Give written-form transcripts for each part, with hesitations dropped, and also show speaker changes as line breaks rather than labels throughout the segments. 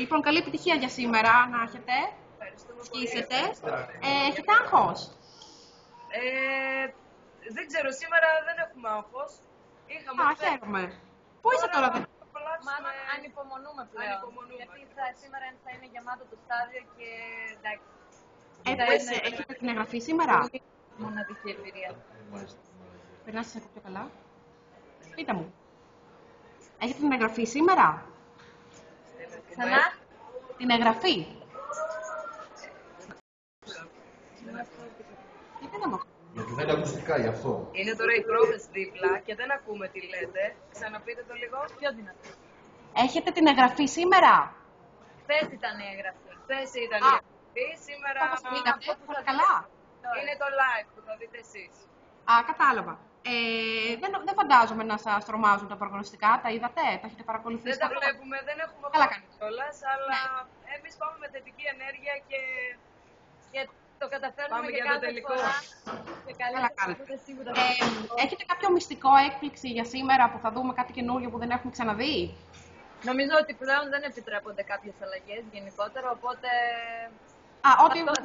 Λοιπόν, καλή επιτυχία για σήμερα να έχετε. Σκίσετε. Έχετε άγχος?
Δεν ξέρω, σήμερα δεν έχουμε άγχος.
Χαίρομαι. Πού είστε τώρα?
Μάλλον ανυπομονούμε πλέον. Γιατί σήμερα θα είναι γεμάτο το στάδιο και εντάξει.
Έχετε την εγγραφή σήμερα?
Μοναδική εμπειρία.
Περνάτε σε πιο καλά. Πείτε μου. Έχετε την εγγραφή σήμερα?
Ξανά.
Την εγγραφή.
Γιατί δεν είναι ακουστικά, γι' αυτό.
Είναι τώρα οι πρόβες δίπλα και δεν ακούμε τι λέτε. Ξαναπείτε το λίγο.
Πιο δυνατή.
Έχετε την εγγραφή σήμερα?
Χθες ήταν η εγγραφή.
Χθες ήταν η εγγραφή, σήμερα
καλά.
είναι το live που θα δείτε εσείς.
Κατάλαβα. Δεν φαντάζομαι να σας τρομάζουν τα προγνωστικά, τα είδατε, τα έχετε παρακολουθήσει?
Δεν τα βλέπουμε, δεν έχουμε
Καλά
κάνει κιόλας, αλλά εμείς πάμε με θετική ενέργεια και
το καταφέρνουμε
πάμε
και
για το
κάθε
τελικό.
φορά. Και
Καλά κάνετε.
σίγουρα.
Έχετε κάποιο μυστικό έκπληξη για σήμερα που θα δούμε κάτι καινούριο που δεν έχουμε ξαναδεί?
Νομίζω ότι πλέον δεν επιτρέπονται κάποιες αλλαγές γενικότερα, οπότε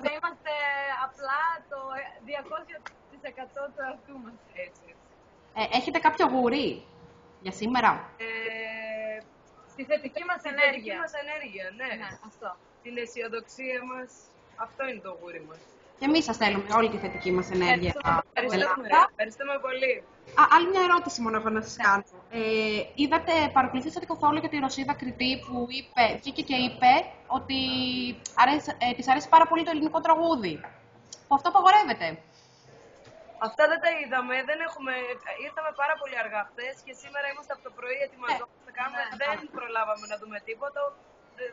θα είμαστε απλά το 200% του εαυτού μας.
Έτσι.
Έχετε κάποιο γουρί για σήμερα?
Στη θετική μας
Την
ενέργεια.
θετική μας ενέργεια, ναι.
Αυτό.
Την αισιοδοξία μας, αυτό είναι το γούρι μας.
Και εμείς σας θέλουμε όλη τη θετική μας ενέργεια.
Ευχαριστούμε πολύ.
Άλλη μια ερώτηση μόνο έχω να σας κάνω. Παρακολουθήσατε καθόλου για τη Ρωσίδα Κριτή που βγήκε και είπε ότι της αρέσει πάρα πολύ το ελληνικό τραγούδι. Που αυτό απαγορεύεται.
Αυτά δεν τα είδαμε, ήρθαμε πάρα πολύ αργά χθες και σήμερα είμαστε από το πρωί ετοιμαζόμαστε, δεν προλάβαμε να δούμε τίποτα,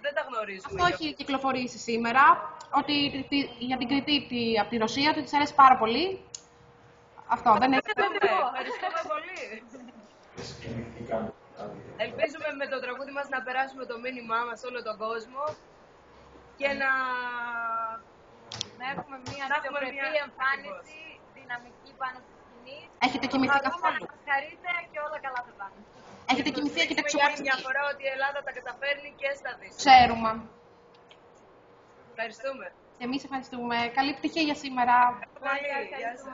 δεν τα γνωρίζουμε.
Αυτό έχει κυκλοφορήσει σήμερα, ότι για την Κριτή από τη Ρωσία ότι της αρέσει πάρα πολύ. Αυτό δεν έχει.
Ευχαριστούμε πολύ. Ελπίζουμε με το τραγούδι μας να περάσουμε το μήνυμά μας σε όλο τον κόσμο και να
έχουμε μια αξιοπρεπή εμφάνιση, δυναμική πάνω στη σκηνή.
Έχετε κοιμηθεί καθόλου?
Να μας χαρείτε και όλα καλά θα πάνε.
Έχετε κοιμηθεί, έχετε
ξυπνήσει μια φορά ότι η Ελλάδα τα καταφέρνει και στα δύσκολα.
Ξέρουμε.
Ευχαριστούμε.
Και εμείς ευχαριστούμε. Καλή επιτυχία για σήμερα.
Γεια σας.